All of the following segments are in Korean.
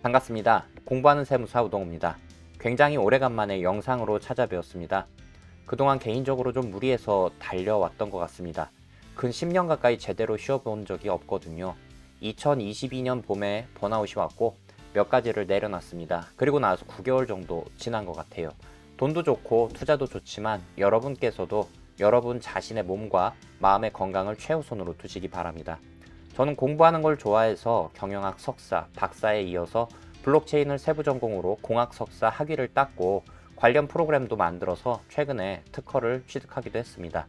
반갑습니다. 공부하는 세무사 우동우입니다. 굉장히 오래간만에 영상으로 찾아뵈었습니다. 그동안 개인적으로 좀 무리해서 달려왔던 것 같습니다. 근 10년 가까이 제대로 쉬어본 적이 없거든요. 2022년 봄에 번아웃이 왔고 몇 가지를 내려놨습니다. 그리고 나서 9개월 정도 지난 것 같아요. 돈도 좋고 투자도 좋지만 여러분께서도 여러분 자신의 몸과 마음의 건강을 최우선으로 두시기 바랍니다. 저는 공부하는 걸 좋아해서 경영학 석사, 박사에 이어서 블록체인을 세부 전공으로 공학 석사 학위를 땄고 관련 프로그램도 만들어서 최근에 특허를 취득하기도 했습니다.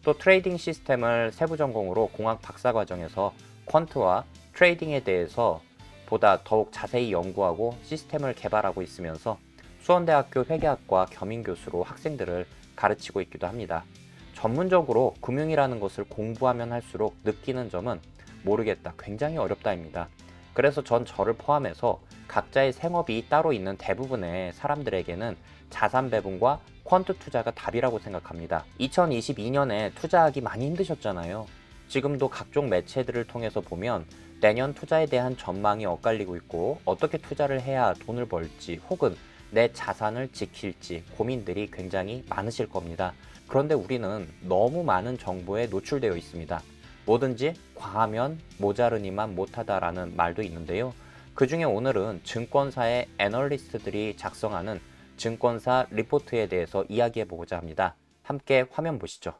또 트레이딩 시스템을 세부 전공으로 공학 박사 과정에서 퀀트와 트레이딩에 대해서 보다 더욱 자세히 연구하고 시스템을 개발하고 있으면서 수원대학교 회계학과 겸임교수로 학생들을 가르치고 있기도 합니다. 전문적으로 금융이라는 것을 공부하면 할수록 느끼는 점은 모르겠다, 굉장히 어렵다입니다. 그래서 전 저를 포함해서 각자의 생업이 따로 있는 대부분의 사람들에게는 자산 배분과 퀀트 투자가 답이라고 생각합니다. 2022년에 투자하기 많이 힘드셨잖아요. 지금도 각종 매체들을 통해서 보면 내년 투자에 대한 전망이 엇갈리고 있고 어떻게 투자를 해야 돈을 벌지 혹은 내 자산을 지킬지 고민들이 굉장히 많으실 겁니다. 그런데 우리는 너무 많은 정보에 노출되어 있습니다. 뭐든지 과하면 모자르니만 못하다라는 말도 있는데요. 그 중에 오늘은 증권사의 애널리스트들이 작성하는 증권사 리포트에 대해서 이야기해 보고자 합니다. 함께 화면 보시죠.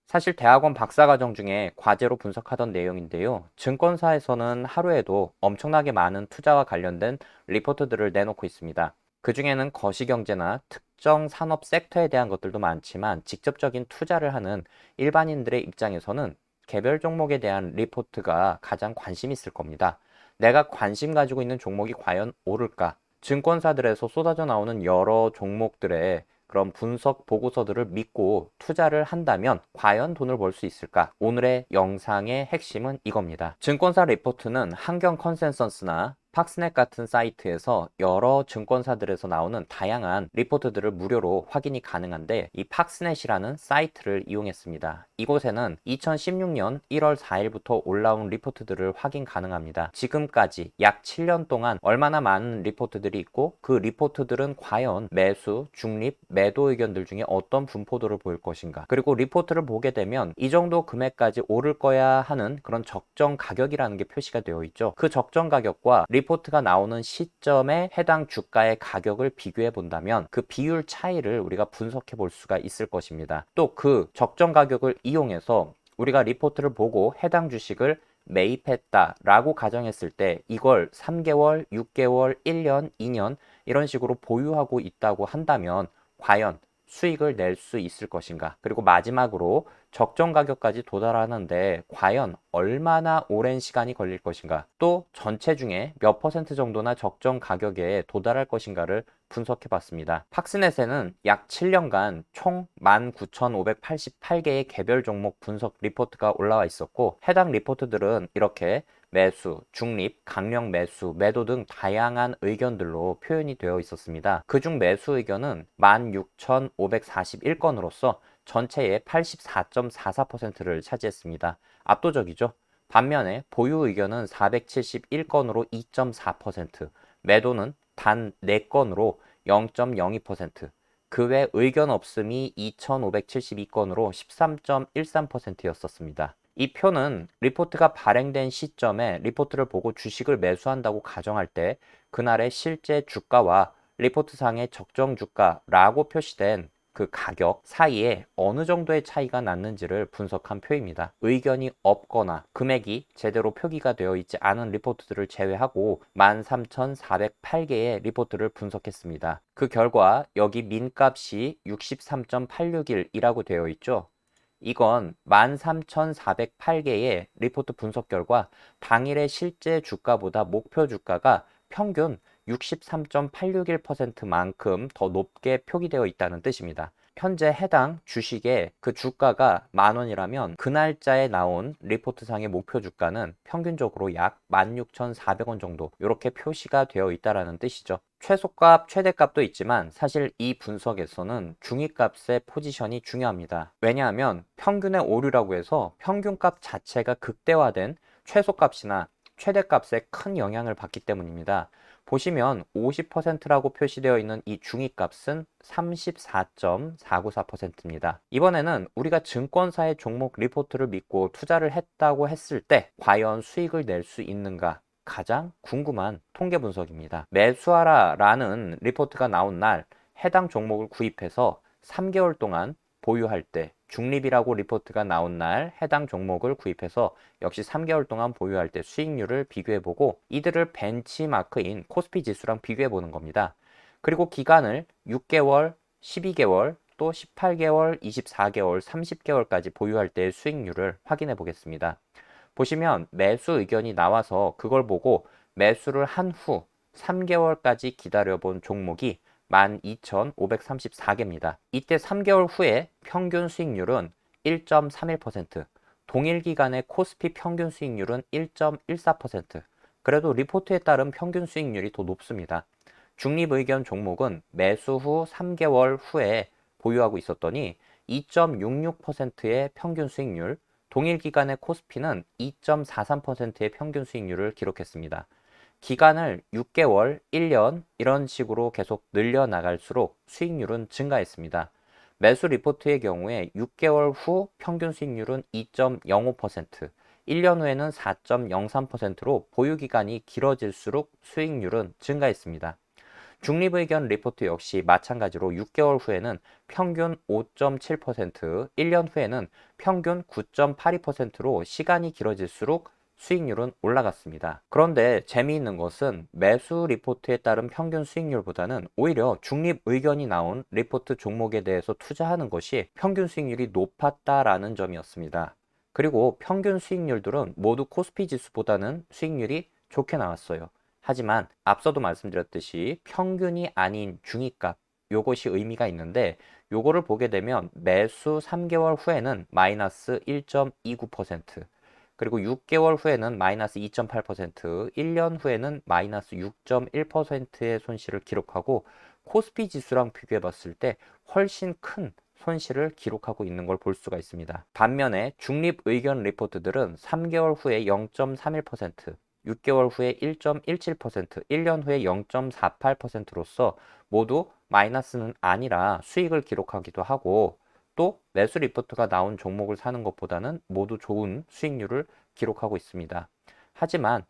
사실 대학원 박사과정 중에 과제로 분석하던 내용인데요. 증권사에서는 하루에도 엄청나게 많은 투자와 관련된 리포트들을 내놓고 있습니다. 그 중에는 거시경제나 특정 산업 섹터에 대한 것들도 많지만 직접적인 투자를 하는 일반인들의 입장에서는 개별 종목에 대한 리포트가 가장 관심 있을 겁니다. 내가 관심 가지고 있는 종목이 과연 오를까? 증권사들에서 쏟아져 나오는 여러 종목들의 그런 분석 보고서들을 믿고 투자를 한다면 과연 돈을 벌 수 있을까? 오늘의 영상의 핵심은 이겁니다. 증권사 리포트는 한경 컨센서스나 팍스넷 같은 사이트에서 여러 증권사들에서 나오는 다양한 리포트들을 무료로 확인이 가능한데 이 팍스넷이라는 사이트를 이용했습니다. 이곳에는 2016년 1월 4일부터 올라온 리포트들을 확인 가능합니다. 지금까지 약 7년 동안 얼마나 많은 리포트들이 있고 그 리포트들은 과연 매수, 중립, 매도 의견들 중에 어떤 분포도를 보일 것인가, 그리고 리포트를 보게 되면 이 정도 금액까지 오를 거야 하는 그런 적정 가격이라는 게 표시가 되어 있죠. 그 적정 가격과 리포트가 나오는 시점에 해당 주가의 가격을 비교해 본다면 그 비율 차이를 우리가 분석해 볼 수가 있을 것입니다. 또 그 적정 가격을 이용해서 우리가 리포트를 보고 해당 주식을 매입했다라고 가정했을 때 이걸 3개월, 6개월, 1년, 2년 이런 식으로 보유하고 있다고 한다면 과연 수익을 낼 수 있을 것인가? 그리고 마지막으로 적정 가격까지 도달하는데 과연 얼마나 오랜 시간이 걸릴 것인가? 또 전체 중에 몇 퍼센트 정도나 적정 가격에 도달할 것인가를 분석해 봤습니다. 팍스넷에는 약 7년간 총 19,588개의 개별 종목 분석 리포트가 올라와 있었고 해당 리포트들은 이렇게 매수, 중립, 강력 매수, 매도 등 다양한 의견들로 표현이 되어 있었습니다. 그중 매수 의견은 16,541건으로서 전체의 84.44%를 차지했습니다. 압도적이죠. 반면에 보유 의견은 471건으로 2.4%, 매도는 단 4건으로 0.02%, 그 외 의견 없음이 2,572건으로 13.13%였었습니다. 이 표는 리포트가 발행된 시점에 리포트를 보고 주식을 매수한다고 가정할 때 그날의 실제 주가와 리포트상의 적정 주가라고 표시된 그 가격 사이에 어느 정도의 차이가 났는지를 분석한 표입니다. 의견이 없거나 금액이 제대로 표기가 되어 있지 않은 리포트들을 제외하고 13,408개의 리포트를 분석했습니다. 그 결과 여기 민값이 63.861이라고 되어 있죠. 이건 13,408개의 리포트 분석 결과 당일의 실제 주가보다 목표 주가가 평균 63.861%만큼 더 높게 표기되어 있다는 뜻입니다. 현재 해당 주식의 그 주가가 10,000원이라면 그 날짜에 나온 리포트상의 목표 주가는 평균적으로 약 16,400원 정도 이렇게 표시가 되어 있다는 뜻이죠. 최소값, 최대값도 있지만 사실 이 분석에서는 중위값의 포지션이 중요합니다. 왜냐하면 평균의 오류라고 해서 평균값 자체가 극대화된 최소값이나 최대값에 큰 영향을 받기 때문입니다. 보시면 50%라고 표시되어 있는 이 중위값은 34.494%입니다. 이번에는 우리가 증권사의 종목 리포트를 믿고 투자를 했다고 했을 때 과연 수익을 낼 수 있는가? 가장 궁금한 통계 분석입니다. 매수하라 라는 리포트가 나온 날 해당 종목을 구입해서 3개월 동안 보유할 때, 중립이라고 리포트가 나온 날 해당 종목을 구입해서 역시 3개월 동안 보유할 때 수익률을 비교해보고 이들을 벤치마크인 코스피 지수랑 비교해보는 겁니다. 그리고 기간을 6개월, 12개월, 또 18개월, 24개월, 30개월까지 보유할 때의 수익률을 확인해 보겠습니다. 보시면 매수 의견이 나와서 그걸 보고 매수를 한 후 3개월까지 기다려본 종목이 12,534개입니다. 이때 3개월 후에 평균 수익률은 1.31%, 동일 기간의 코스피 평균 수익률은 1.14%, 그래도 리포트에 따른 평균 수익률이 더 높습니다. 중립의견 종목은 매수 후 3개월 후에 보유하고 있었더니 2.66%의 평균 수익률, 동일 기간의 코스피는 2.43%의 평균 수익률을 기록했습니다. 기간을 6개월, 1년 이런 식으로 계속 늘려나갈수록 수익률은 증가했습니다. 매수 리포트의 경우에 6개월 후 평균 수익률은 2.05%, 1년 후에는 4.03%로 보유 기간이 길어질수록 수익률은 증가했습니다. 중립의견 리포트 역시 마찬가지로 6개월 후에는 평균 5.7%, 1년 후에는 평균 9.82%로 시간이 길어질수록 수익률은 올라갔습니다. 그런데 재미있는 것은 매수 리포트에 따른 평균 수익률보다는 오히려 중립 의견이 나온 리포트 종목에 대해서 투자하는 것이 평균 수익률이 높았다라는 점이었습니다. 그리고 평균 수익률들은 모두 코스피 지수보다는 수익률이 좋게 나왔어요. 하지만 앞서도 말씀드렸듯이 평균이 아닌 중위값, 요것이 의미가 있는데 요거를 보게 되면 매수 3개월 후에는 마이너스 1.29%, 그리고 6개월 후에는 마이너스 2.8%, 1년 후에는 마이너스 6.1%의 손실을 기록하고 코스피 지수랑 비교해 봤을 때 훨씬 큰 손실을 기록하고 있는 걸 볼 수가 있습니다. 반면에 중립 의견 리포트들은 3개월 후에 0.31%, 6개월 후에 1.17%, 1년 후에 0.48%로서 모두 마이너스는 아니라 수익을 기록하기도 하고 또 매수 리포트가 나온 종목을 사는 것보다는 모두 좋은 수익률을 기록하고 있습니다. 하지만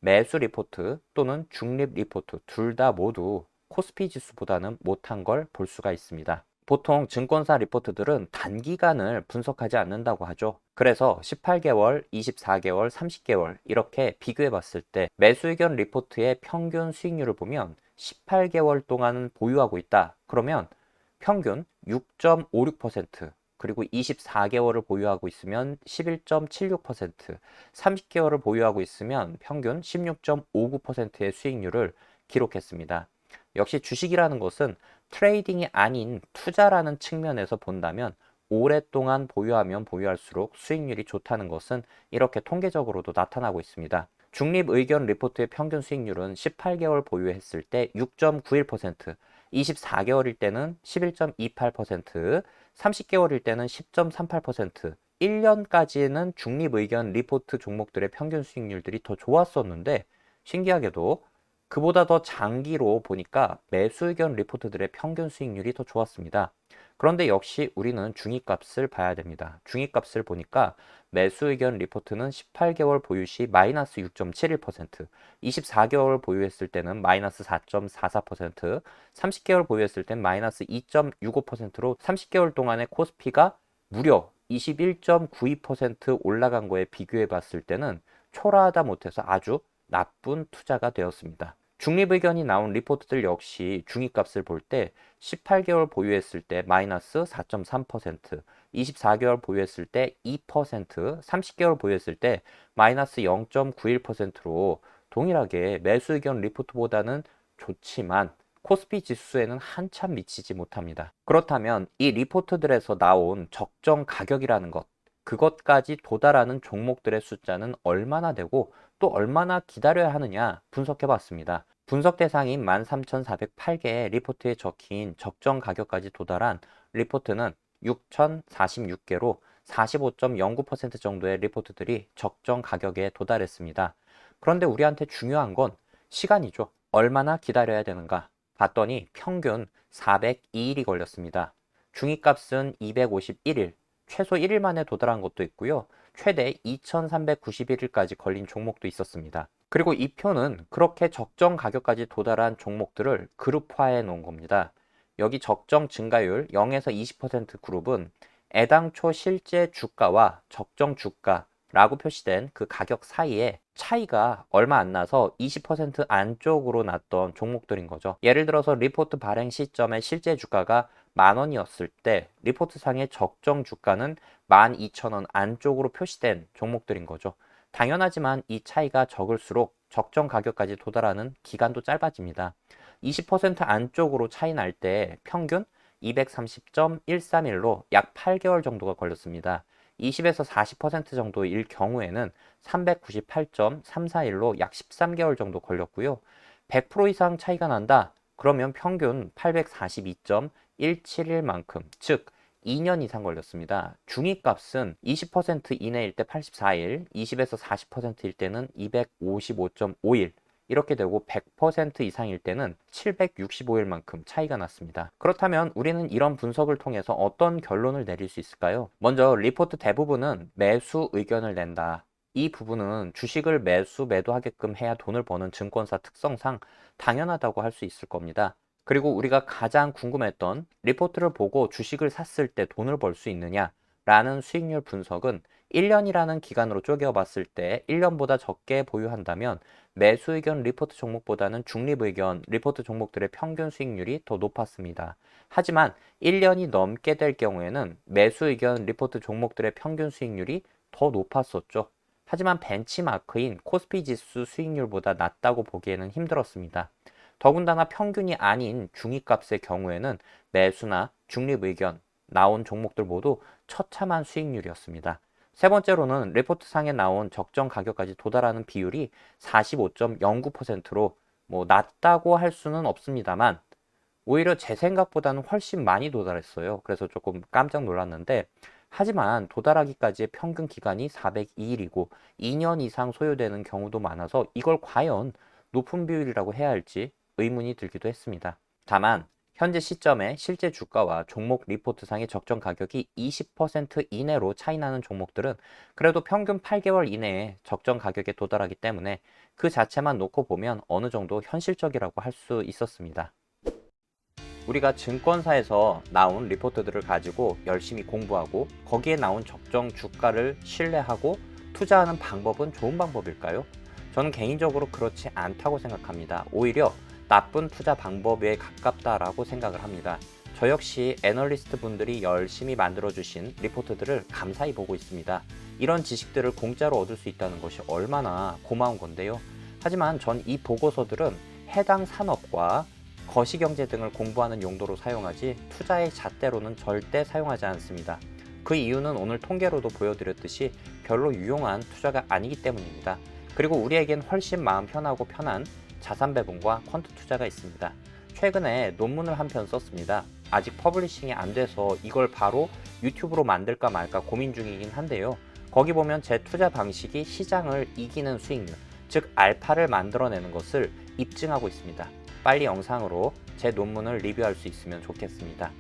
매수 리포트 또는 중립 리포트 둘 다 모두 코스피 지수보다는 못한 걸 볼 수가 있습니다. 보통 증권사 리포트들은 단기간을 분석하지 않는다고 하죠. 그래서 18개월, 24개월, 30개월 이렇게 비교해 봤을 때 매수 의견 리포트의 평균 수익률을 보면 18개월 동안은 보유하고 있다. 그러면 평균 6.56%, 그리고 24개월을 보유하고 있으면 11.76%, 30개월을 보유하고 있으면 평균 16.59%의 수익률을 기록했습니다. 역시 주식이라는 것은 트레이딩이 아닌 투자라는 측면에서 본다면 오랫동안 보유하면 보유할수록 수익률이 좋다는 것은 이렇게 통계적으로도 나타나고 있습니다. 중립 의견 리포트의 평균 수익률은 18개월 보유했을 때 6.91%, 24개월일 때는 11.28%, 30개월일 때는 10.38%, 1년까지는 중립 의견 리포트 종목들의 평균 수익률들이 더 좋았었는데 신기하게도 그보다 더 장기로 보니까 매수 의견 리포트들의 평균 수익률이 더 좋았습니다. 그런데 역시 우리는 중위값을 봐야 됩니다. 중위값을 보니까 매수 의견 리포트는 18개월 보유 시 마이너스 6.71%, 24개월 보유했을 때는 마이너스 4.44%, 30개월 보유했을 땐 마이너스 2.65%로 30개월 동안의 코스피가 무려 21.92% 올라간 거에 비교해 봤을 때는 초라하다 못해서 아주 나쁜 투자가 되었습니다. 중립 의견이 나온 리포트들 역시 중위값을 볼 때 18개월 보유했을 때 마이너스 4.3%, 24개월 보유했을 때 2%, 30개월 보유했을 때 마이너스 0.91%로 동일하게 매수 의견 리포트보다는 좋지만 코스피 지수에는 한참 미치지 못합니다. 그렇다면 이 리포트들에서 나온 적정 가격이라는 것, 그것까지 도달하는 종목들의 숫자는 얼마나 되고 또 얼마나 기다려야 하느냐 분석해 봤습니다. 분석 대상인 13,408개의 리포트에 적힌 적정 가격까지 도달한 리포트는 6,046개로 45.09% 정도의 리포트들이 적정 가격에 도달했습니다. 그런데 우리한테 중요한 건 시간이죠. 얼마나 기다려야 되는가 봤더니 평균 402일이 걸렸습니다. 중위값은 251일, 최소 1일 만에 도달한 것도 있고요. 최대 2391일까지 걸린 종목도 있었습니다. 그리고 이 표는 그렇게 적정 가격까지 도달한 종목들을 그룹화해 놓은 겁니다. 여기 적정 증가율 0에서 20% 그룹은 애당초 실제 주가와 적정 주가라고 표시된 그 가격 사이에 차이가 얼마 안 나서 20% 안쪽으로 났던 종목들인 거죠. 예를 들어서 리포트 발행 시점에 실제 주가가 10,000원이었을 때 리포트상의 적정 주가는 12,000원 안쪽으로 표시된 종목들인 거죠. 당연하지만 이 차이가 적을수록 적정 가격까지 도달하는 기간도 짧아집니다. 20% 안쪽으로 차이 날 때 평균 230.131로 약 8개월 정도가 걸렸습니다. 20에서 40% 정도일 경우에는 398.341로 약 13개월 정도 걸렸고요. 100% 이상 차이가 난다. 그러면 평균 842.171만큼, 즉 2년 이상 걸렸습니다. 중위값은 20% 이내일 때 84일, 20에서 40%일 때는 255.5일, 이렇게 되고 100% 이상일 때는 765일만큼 차이가 났습니다. 그렇다면 우리는 이런 분석을 통해서 어떤 결론을 내릴 수 있을까요? 먼저 리포트 대부분은 매수 의견을 낸다. 이 부분은 주식을 매수 매도하게끔 해야 돈을 버는 증권사 특성상 당연하다고 할 수 있을 겁니다. 그리고 우리가 가장 궁금했던 리포트를 보고 주식을 샀을 때 돈을 벌 수 있느냐 라는 수익률 분석은 1년이라는 기간으로 쪼개어 봤을 때 1년보다 적게 보유한다면 매수 의견 리포트 종목보다는 중립 의견 리포트 종목들의 평균 수익률이 더 높았습니다. 하지만 1년이 넘게 될 경우에는 매수 의견 리포트 종목들의 평균 수익률이 더 높았었죠. 하지만 벤치마크인 코스피 지수 수익률보다 낮다고 보기에는 힘들었습니다. 더군다나 평균이 아닌 중위값의 경우에는 매수나 중립 의견 나온 종목들 모두 처참한 수익률이었습니다. 세 번째로는 리포트상에 나온 적정 가격까지 도달하는 비율이 45.09%로 낮다고 할 수는 없습니다만 오히려 제 생각보다는 훨씬 많이 도달했어요. 그래서 조금 깜짝 놀랐는데 하지만 도달하기까지의 평균 기간이 402일이고 2년 이상 소요되는 경우도 많아서 이걸 과연 높은 비율이라고 해야 할지 의문이 들기도 했습니다. 다만 현재 시점에 실제 주가와 종목 리포트상의 적정 가격이 20% 이내로 차이나는 종목들은 그래도 평균 8개월 이내에 적정 가격에 도달하기 때문에 그 자체만 놓고 보면 어느 정도 현실적이라고 할 수 있었습니다. 우리가 증권사에서 나온 리포트들을 가지고 열심히 공부하고 거기에 나온 적정 주가를 신뢰하고 투자하는 방법은 좋은 방법일까요? 저는 개인적으로 그렇지 않다고 생각합니다. 오히려 나쁜 투자 방법에 가깝다라고 생각을 합니다. 저 역시 애널리스트 분들이 열심히 만들어주신 리포트들을 감사히 보고 있습니다. 이런 지식들을 공짜로 얻을 수 있다는 것이 얼마나 고마운 건데요. 하지만 전 이 보고서들은 해당 산업과 거시경제 등을 공부하는 용도로 사용하지 투자의 잣대로는 절대 사용하지 않습니다. 그 이유는 오늘 통계로도 보여드렸듯이 별로 유용한 투자가 아니기 때문입니다. 그리고 우리에겐 훨씬 마음 편하고 편한 자산 배분과 퀀트 투자가 있습니다. 최근에 논문을 한 편 썼습니다. 아직 퍼블리싱이 안 돼서 이걸 바로 유튜브로 만들까 말까 고민 중이긴 한데요. 거기 보면 제 투자 방식이 시장을 이기는 수익률, 즉 알파를 만들어내는 것을 입증하고 있습니다. 빨리 영상으로 제 논문을 리뷰할 수 있으면 좋겠습니다.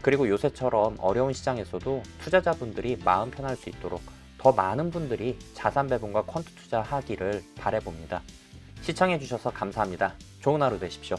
그리고 요새처럼 어려운 시장에서도 투자자분들이 마음 편할 수 있도록 더 많은 분들이 자산 배분과 퀀트 투자하기를 바라봅니다. 시청해주셔서 감사합니다. 좋은 하루 되십시오.